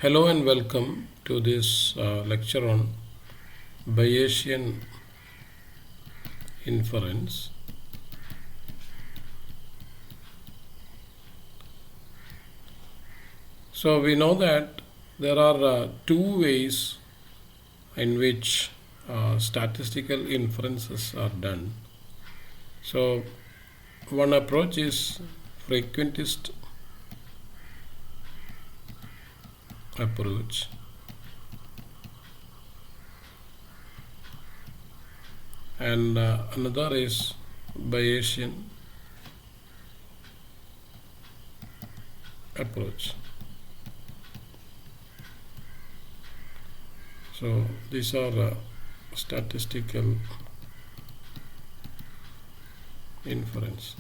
Hello and welcome to this lecture on Bayesian Inference. So we know that there are two ways in which statistical inferences are done. So one approach is frequentist approach, and another is Bayesian approach. So these are statistical inference.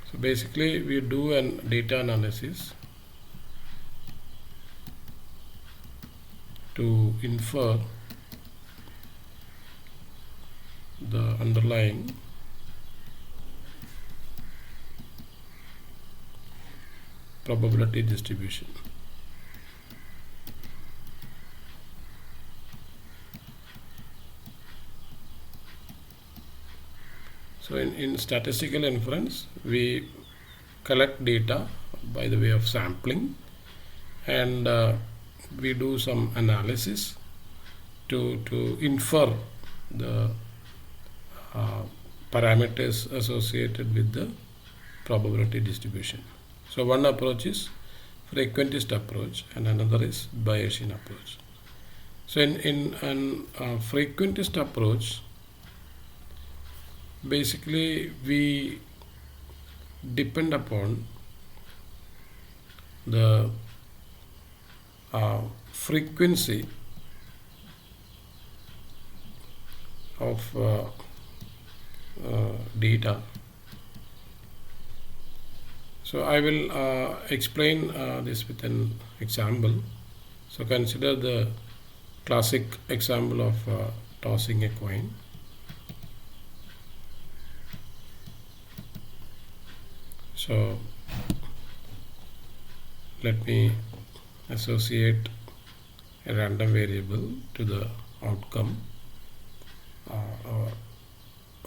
So basically we do an data analysis to infer the underlying probability distribution. So in statistical inference, we collect data by the way of sampling, and we do some analysis to infer the parameters associated with the probability distribution. So one approach is frequentist approach and another is Bayesian approach. So in an frequentist approach, basically we depend upon the frequency of data. So I will explain this with an example. So consider the classic example of tossing a coin. So let me associate a random variable to the outcome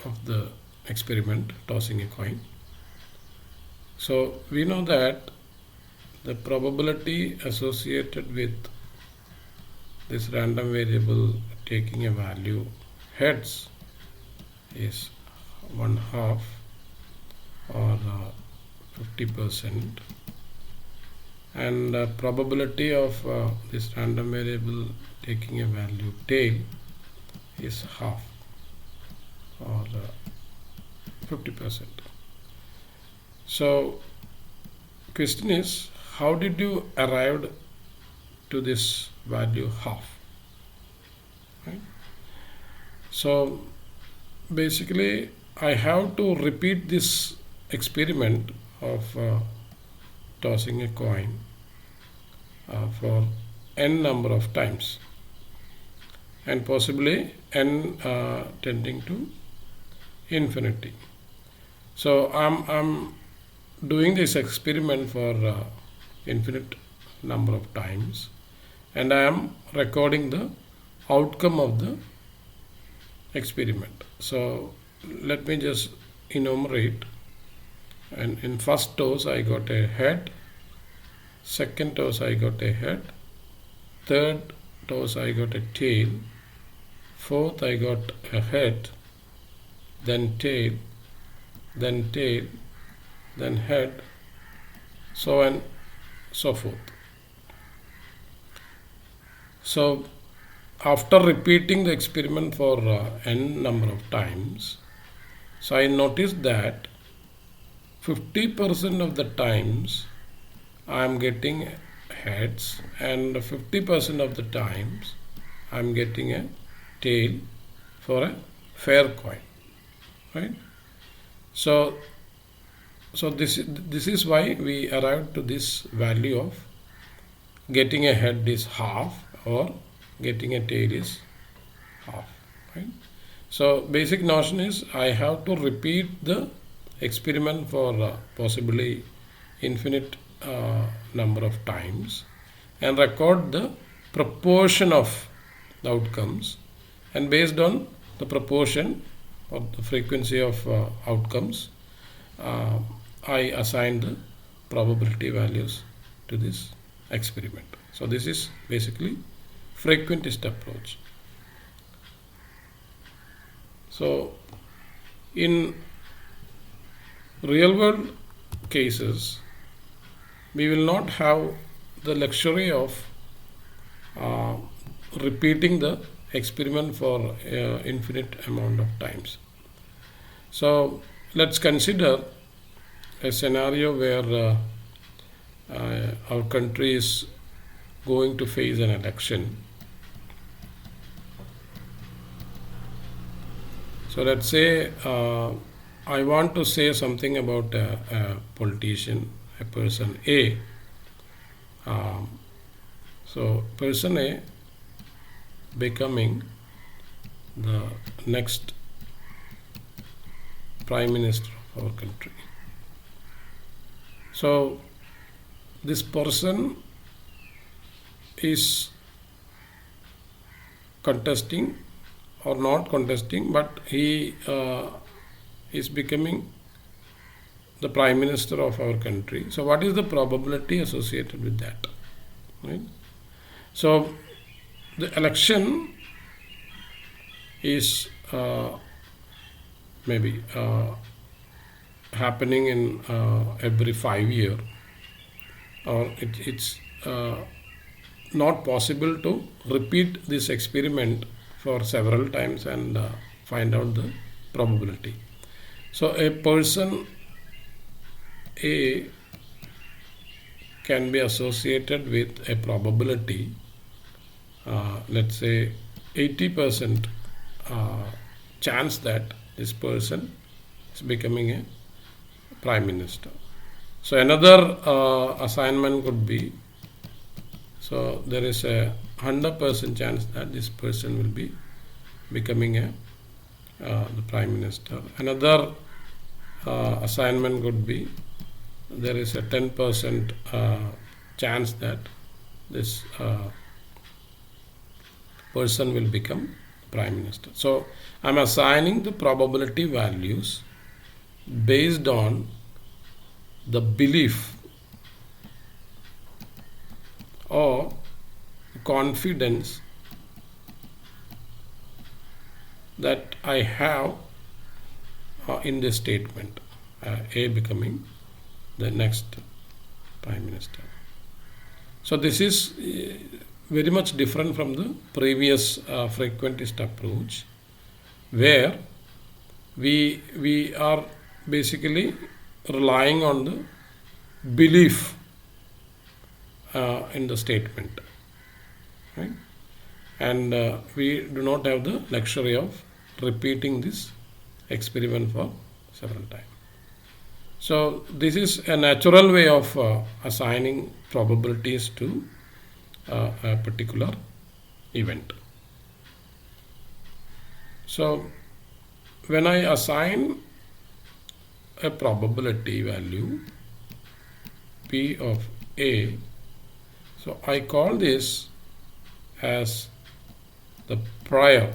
of the experiment tossing a coin. So we know that the probability associated with this random variable taking a value heads is 1/2 or 50%, and probability of this random variable taking a value tail is 1/2 or 50%. So question is, how did you arrive to this value 1/2? Right? So basically I have to repeat this experiment of tossing a coin for n number of times, and possibly n tending to infinity. So I'm doing this experiment for infinite number of times, and I am recording the outcome of the experiment. So let me just enumerate. And in first toss I got a head, second toss I got a head, third toss I got a tail, fourth I got a head, then tail, then head, so on, so forth. So after repeating the experiment for n number of times, so I noticed that 50% of the times I am getting heads, and 50% of the times I am getting a tail for a fair coin, right? So this is why we arrived to this value of getting a head is 1/2 or getting a tail is 1/2, right? So basic notion is I have to repeat the experiment for possibly infinite number of times and record the proportion of the outcomes, and based on the proportion of the frequency of outcomes, I assign the probability values to this experiment. So this is basically frequentist approach. So in real world cases, we will not have the luxury of repeating the experiment for infinite amount of times. So let's consider a scenario where our country is going to face an election. So let's say I want to say something about a politician, a person A. So person A becoming the next Prime Minister of our country. So this person is contesting or not contesting, but he is becoming the Prime Minister of our country. So what is the probability associated with that? Right? So the election is maybe happening in every 5 years, or it's not possible to repeat this experiment for several times and find out the probability. So a person A can be associated with a probability, let's say 80% chance that this person is becoming a Prime Minister. So another assignment could be, so there is a 100% chance that this person will be becoming the Prime Minister. Another assignment could be, there is a 10% chance that this person will become Prime Minister. So I'm assigning the probability values based on the belief or confidence that I have in this statement, A becoming the next Prime Minister. So this is very much different from the previous frequentist approach, where we are basically relying on the belief in the statement, right? And we do not have the luxury of repeating this experiment for several times. So this is a natural way of assigning probabilities to a particular event. So when I assign a probability value P of A, so I call this as the prior.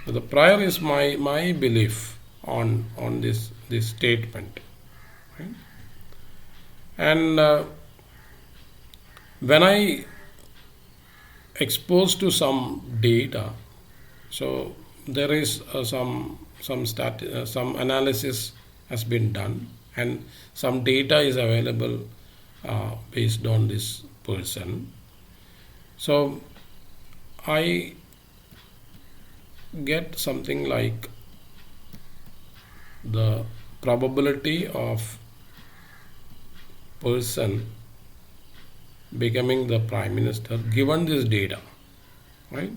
So the prior is my belief on this statement, right? And when I expose to some data, so there is some analysis has been done, and some data is available based on this person. So I get something like the probability of person becoming the Prime Minister given this data, right?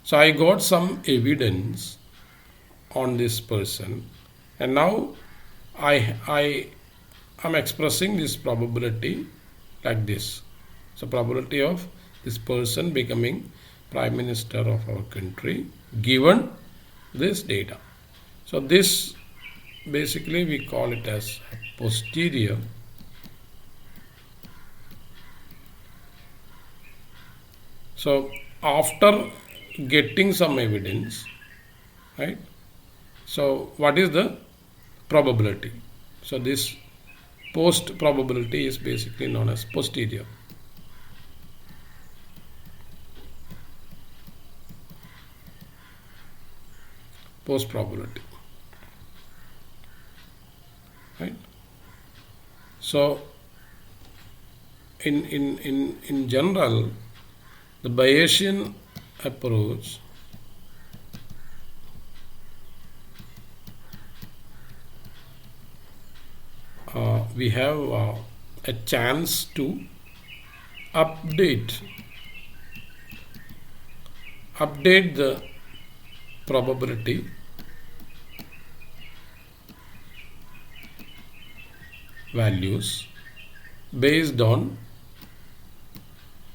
So I got some evidence on this person, and now I am expressing this probability like this. So probability of this person becoming Prime Minister of our country given this data. So this basically we call it as posterior So after getting some evidence, right? So what is the probability? So this post probability is basically known as posterior. Post probability, right? So in general, the Bayesian approach we have a chance to update the probability values based on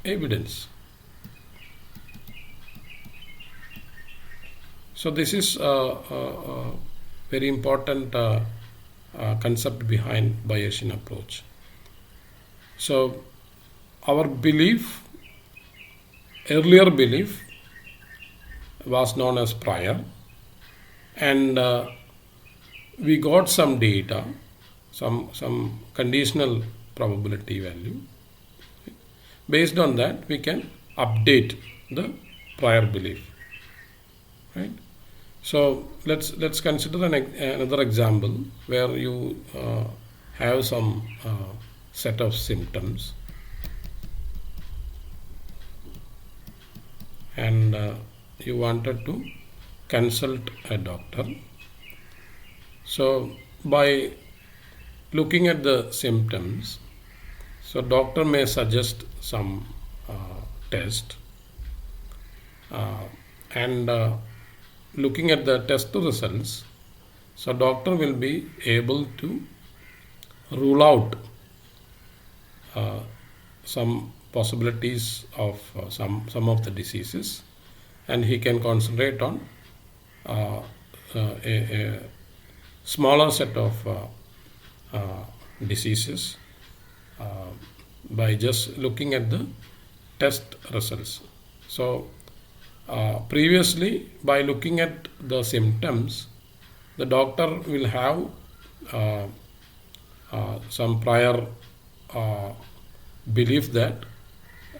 evidence. So this is a very important concept behind Bayesian approach. So our belief, earlier belief, was known as prior, and we got some data, some conditional probability value. Based on that, we can update the prior belief, right? So let's consider another example where you have some set of symptoms, and you wanted to consult a doctor. So by looking at the symptoms, so doctor may suggest some test, and looking at the test results, so doctor will be able to rule out some possibilities of some of the diseases, and he can concentrate on a smaller set of diseases by just looking at the test results. So previously, by looking at the symptoms, the doctor will have some prior belief that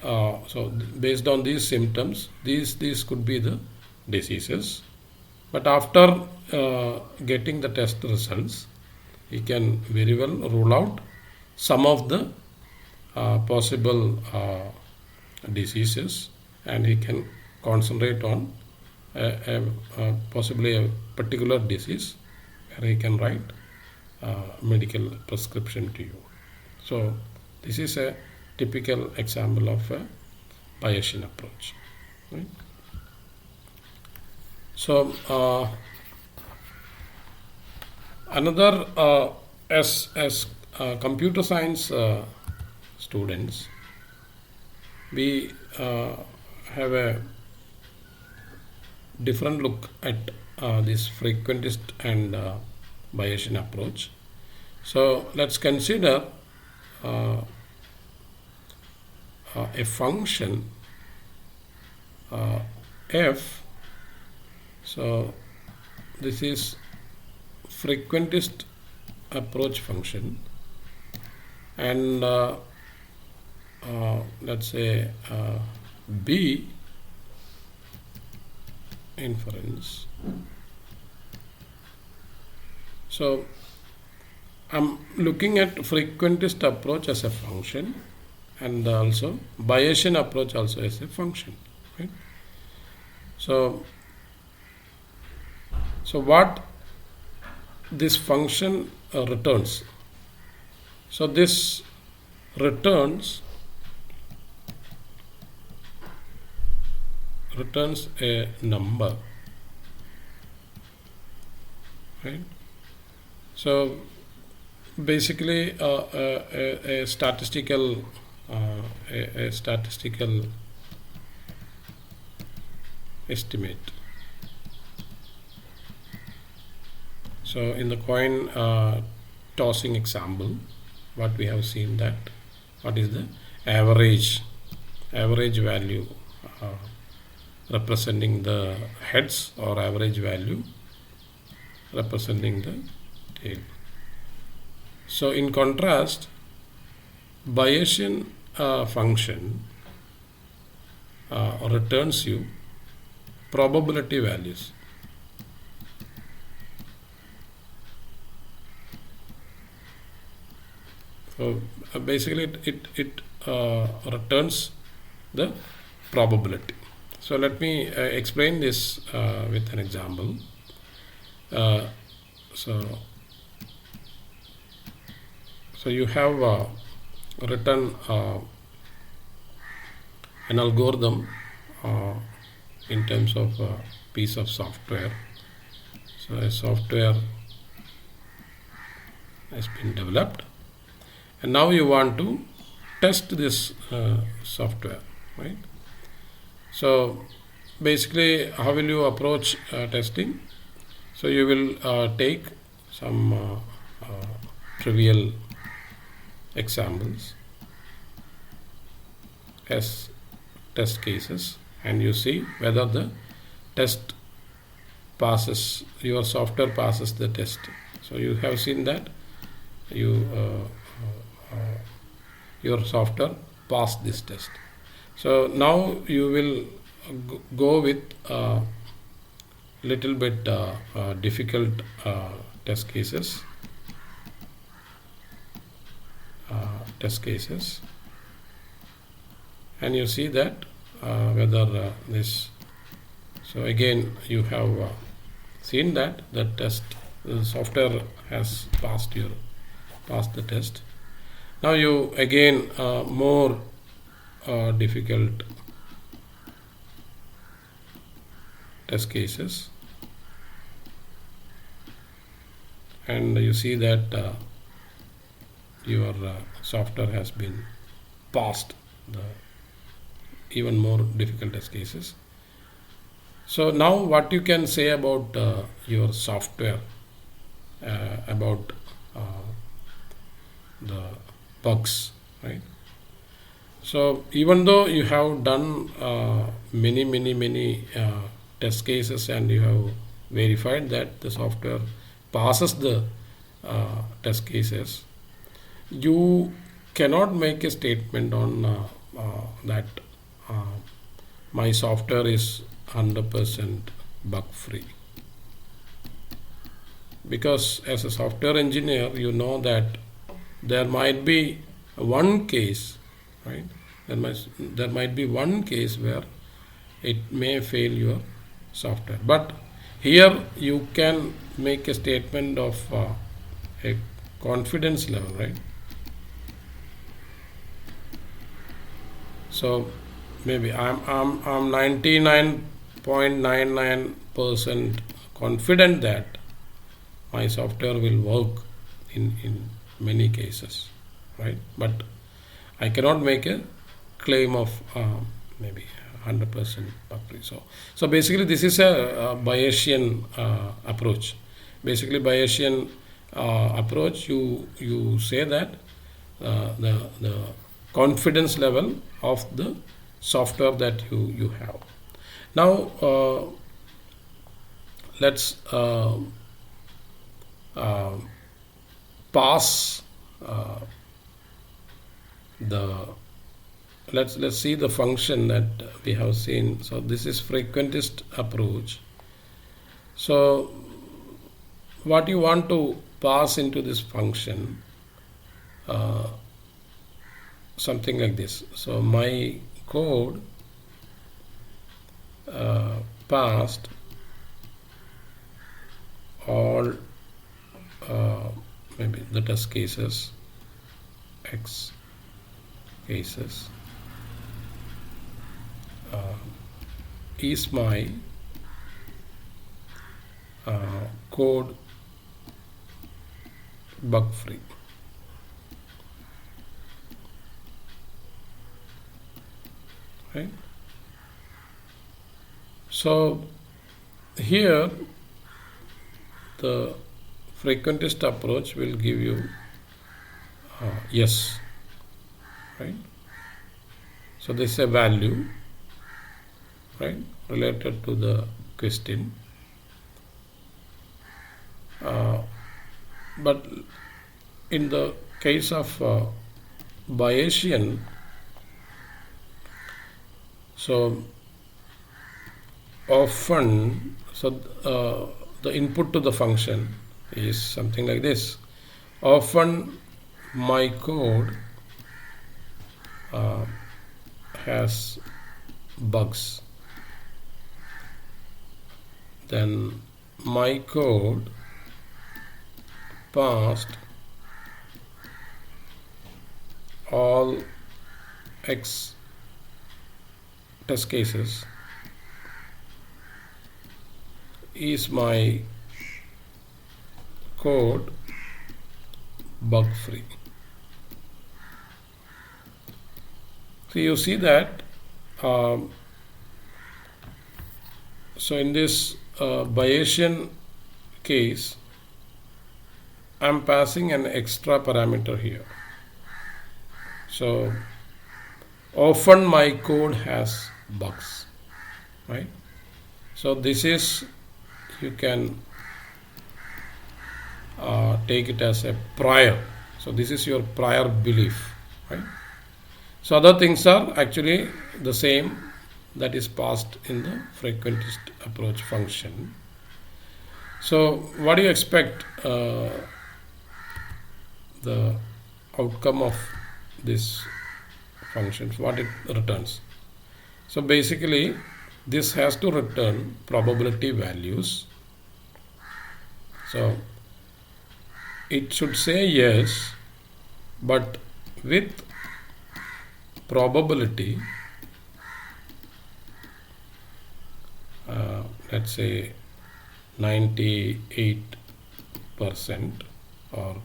so based on these symptoms, these could be the diseases. But after getting the test results, he can very well rule out some of the possible diseases, and he can concentrate on possibly a particular disease where he can write medical prescription to you. So this is a typical example of a Bayesian approach, right? So another as computer science students, we have a different look at this frequentist and Bayesian approach. So let's consider a function f. So this is frequentist approach function, and let's say B inference. So I'm looking at frequentist approach as a function, and also Bayesian approach also as a function, right? So what this function returns? So this returns a number, right? So basically a statistical estimate. So in the coin tossing example, what we have seen that what is the average value representing the heads or average value representing the tail. So in contrast, Bayesian function returns you probability values. So basically it returns the probability. So let me explain this with an example. So you have written an algorithm in terms of a piece of software. So a software has been developed, and now you want to test this software, right? So basically, how will you approach testing? So you will take some trivial examples as test cases, and you see whether the test passes, your software passes the test. So you have seen that your software passed this test. So now you will go with little bit difficult test cases. And you see that whether this. So again, you have seen that the software has passed the test. Now you again more difficult test cases, and you see that your software has been passed the even more difficult test cases. So now what you can say about your software, about the bugs, right? So even though you have done many test cases and you have verified that the software passes the test cases, you cannot make a statement on that my software is 100% bug free, because as a software engineer you know that there might be one case, right? There might be one case where it may fail your software, but here you can make a statement of a confidence level, right? So maybe I'm 99.99% confident that my software will work in many cases, right? But I cannot make a claim of maybe 100% bug free. So basically this is a Bayesian approach. Basically Bayesian approach, you say that the confidence level of the software that you have. Now let's pass let's see the function that we have seen. So this is frequentist approach. So what you want to pass into this function, something like this. So my code passed all maybe the test cases, X cases, is my code bug free. Right? So here the frequentist approach will give you yes, right? So this is a value right, related to the question. But in the case of Bayesian, so often, the input to the function is something like this. Often my code has bugs. Then my code passed all X test cases is my code bug free. So you see that so in this Bayesian case, I'm passing an extra parameter here. So often my code has bugs, right? So this is, you can take it as a prior. So this is your prior belief, right? So other things are actually the same that is passed in the frequentist approach function. So what do you expect the outcome of this functions, what it returns? So basically this has to return probability values. So it should say yes, but with probability, let's say 98% or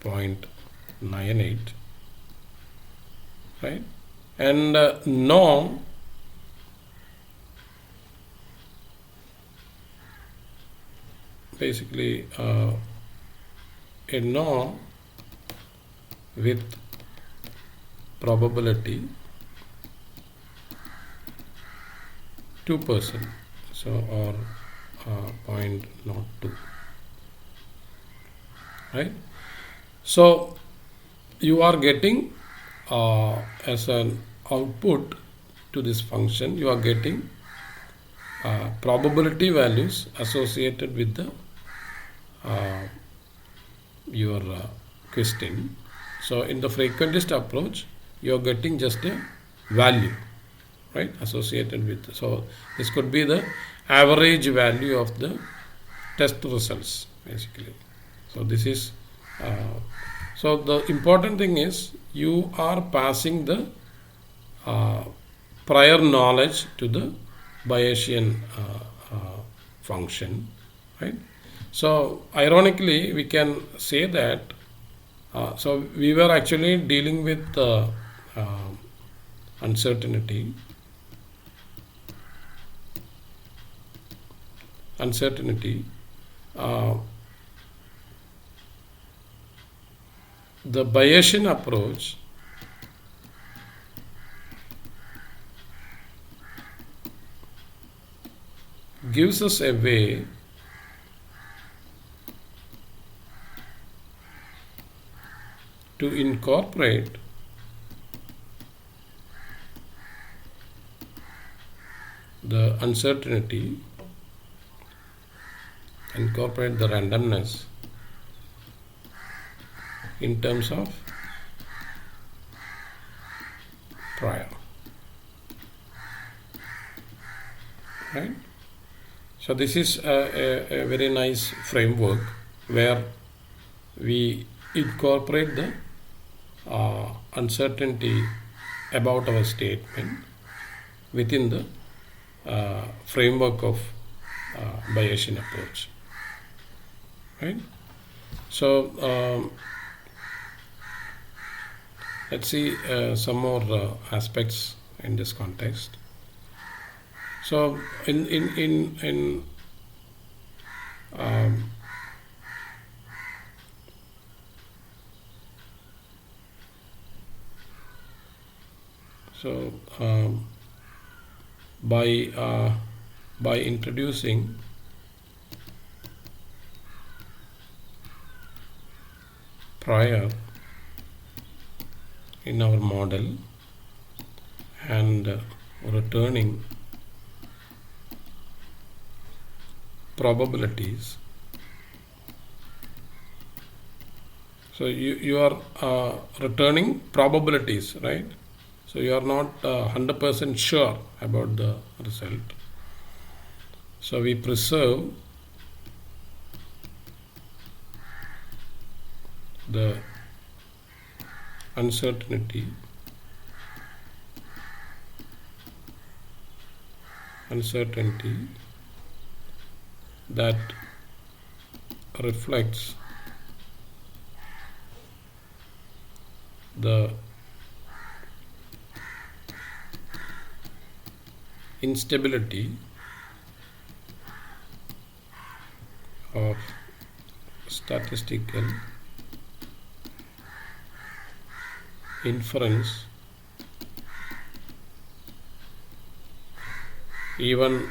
0.98, right? And no, basically a no with probability 2%, so or 0.02, right? So you are getting as an output to this function, you are getting probability values associated with the your question. So in the frequentist approach, you are getting just a value, right, associated with. So this could be the average value of the test results, basically. So this is so the important thing is you are passing the prior knowledge to the Bayesian function, right? So ironically we can say that so we were actually dealing with uncertainty. The Bayesian approach gives us a way to incorporate the uncertainty, incorporate the randomness in terms of prior, right? So this is a very nice framework where we incorporate the uncertainty about our statement within the framework of Bayesian approach, right? So let's see some more aspects in this context. So in by introducing prior in our model and returning probabilities. So you are returning probabilities, right? So you are not 100% sure about the result. So we preserve the uncertainty that reflects the instability of statistical inference even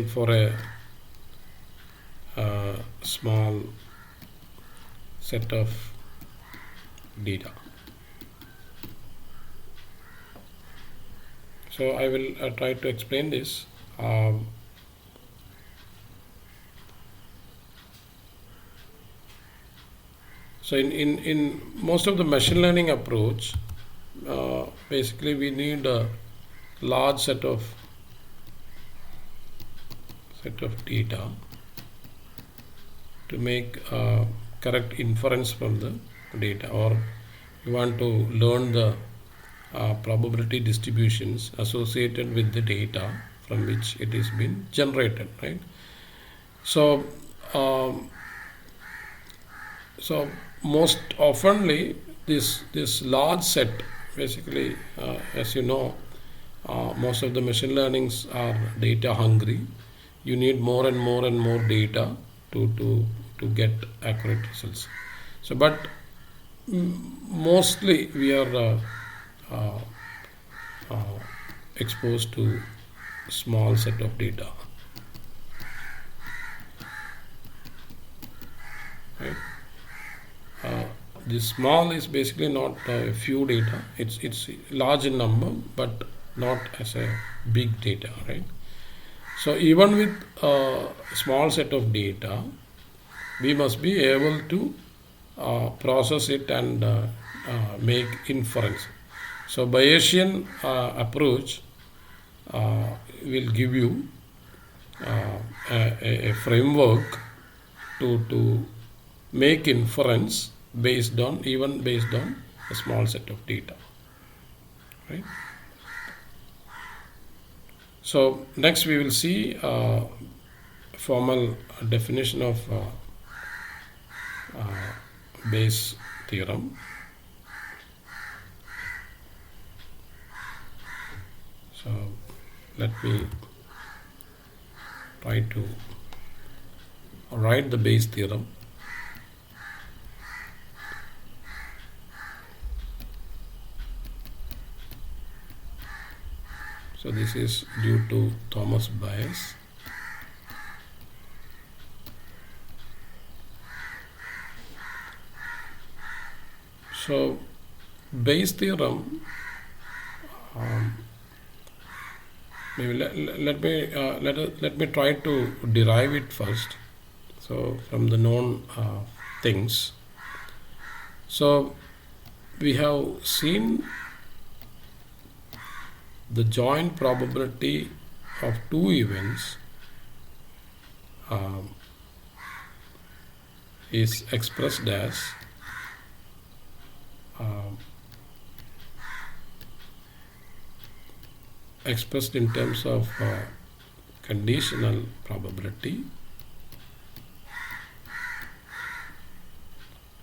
for a small set of data. So I will try to explain this. So in most of the machine learning approach, basically we need a large set of data to make correct inference from the data, or you want to learn the probability distributions associated with the data from which it is been generated, right? So so most oftenly this large set, basically, as you know, most of the machine learnings are data hungry. You need more and more data to get accurate results. So but mostly we are exposed to small set of data, right? This small is basically not a few data, it's large in number but not as a big data, right? So even with a small set of data, we must be able to process it and make inference. So Bayesian approach will give you a framework to make inference based on a small set of data, right? So next we will see formal definition of Bayes theorem. So let me try to write the Bayes theorem. So this is due to Thomas Bayes. So Bayes theorem, maybe let me try to derive it first. So from the known things. So we have seen the joint probability of two events is expressed as expressed in terms of conditional probability,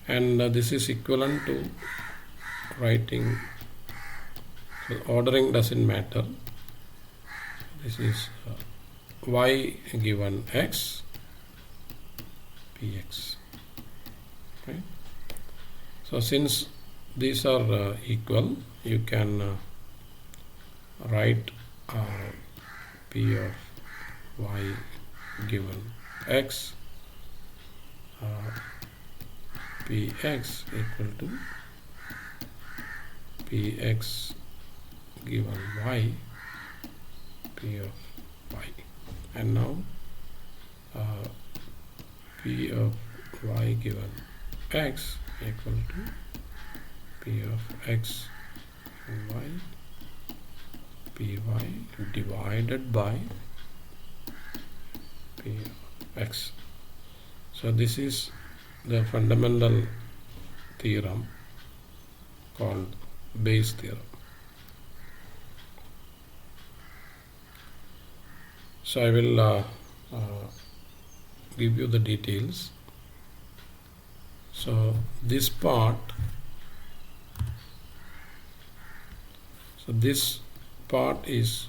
and this is equivalent to writing, so ordering doesn't matter. This is y given x px, right? So since these are equal, you can write P of y given x, Px equal to Px given y, P of y. And now P of y given x equal to P of x and y, Py divided by P of x. So this is the fundamental theorem called Bayes theorem. So I will give you the details. So this part, is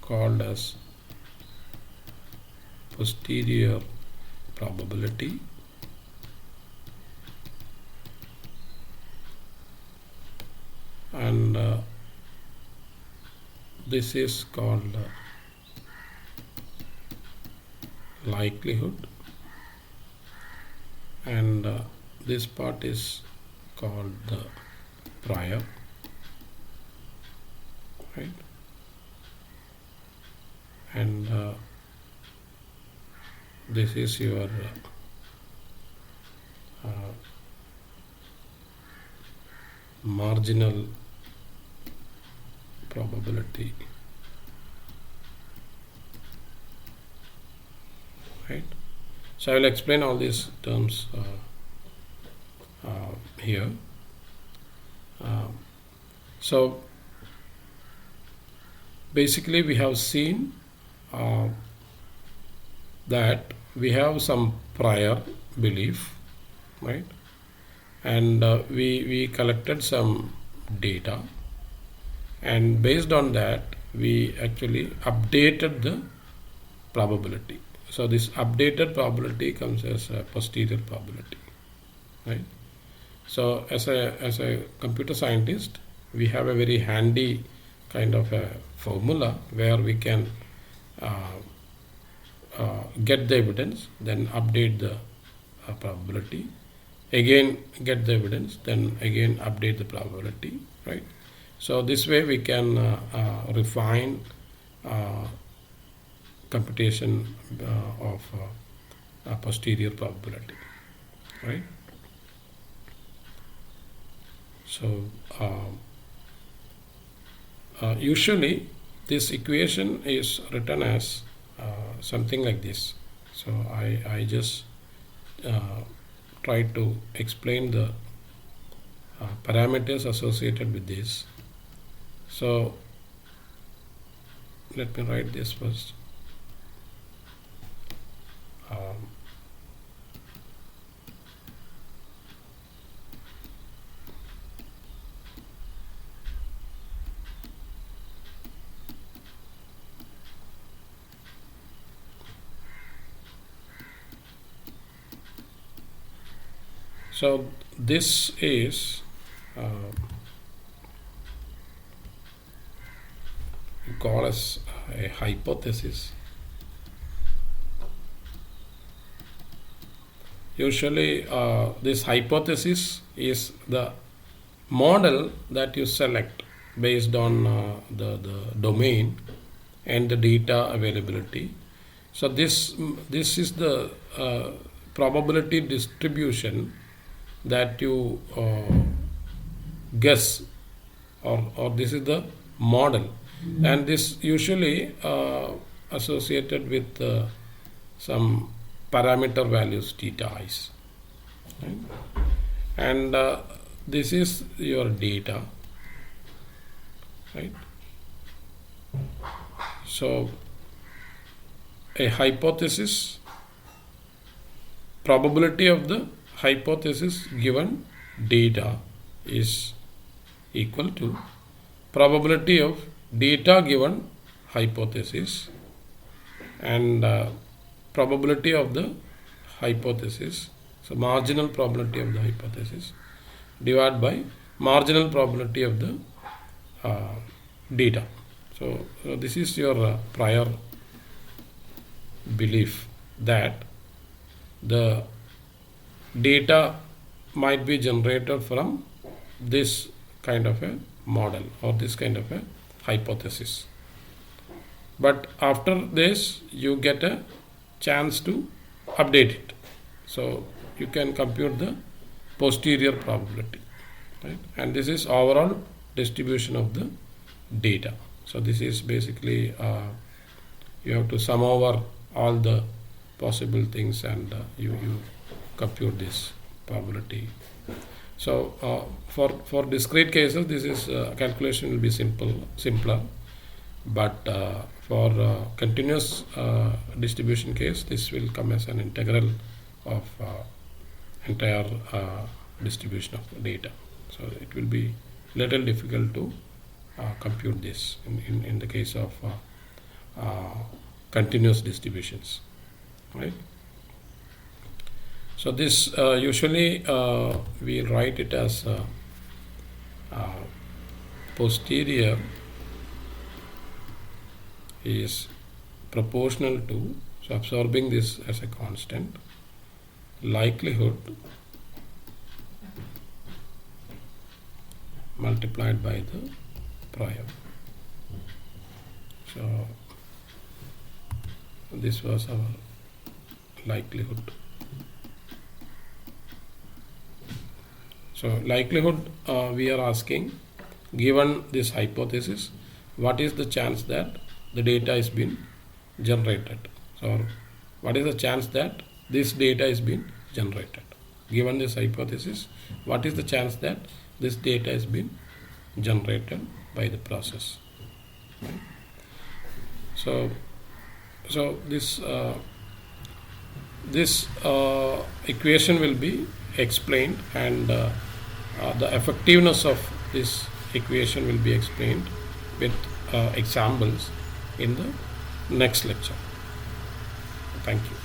called as posterior probability, and this is called likelihood, and this part is called the prior, right? And this is your marginal probability, right? So I will explain all these terms here. So basically we have seen that we have some prior belief, right? And we collected some data, and based on that we actually updated the probability. So this updated probability comes as a posterior probability, right? So as a computer scientist, we have a very handy kind of a formula where we can get the evidence, then update the probability, again get the evidence, then again update the probability, right? So this way we can refine computation of posterior probability, right? So usually this equation is written as something like this. So I just try to explain the parameters associated with this. So let me write this first. So this is called as a hypothesis. Usually this hypothesis is the model that you select based on the domain and the data availability. So this is the probability distribution that you guess, or this is the model, and this usually associated with some parameter values theta i's, right? And this is your data, right? So a hypothesis, probability of the hypothesis given data is equal to probability of data given hypothesis, and probability of the hypothesis, so marginal probability of the hypothesis divided by marginal probability of the data. So this is your prior belief that the data might be generated from this kind of a model or this kind of a hypothesis. But after this, you get a chance to update it. So you can compute the posterior probability, right? And this is overall distribution of the data. So this is basically you have to sum over all the possible things and you compute this probability. So for discrete cases, this is calculation will be simpler, but for continuous distribution case, this will come as an integral of entire distribution of data. So it will be little difficult to compute this in the case of continuous distributions, right? So this usually we write it as posterior is proportional to, so absorbing this as a constant, likelihood multiplied by the prior. So this was our likelihood. So likelihood we are asking, given this hypothesis, what is the chance that the data is being generated? So what is the chance that this data is being generated? Given this hypothesis, what is the chance that this data is being generated by the process? Right? So this equation will be explained, and the effectiveness of this equation will be explained with examples in the next lecture. Thank you.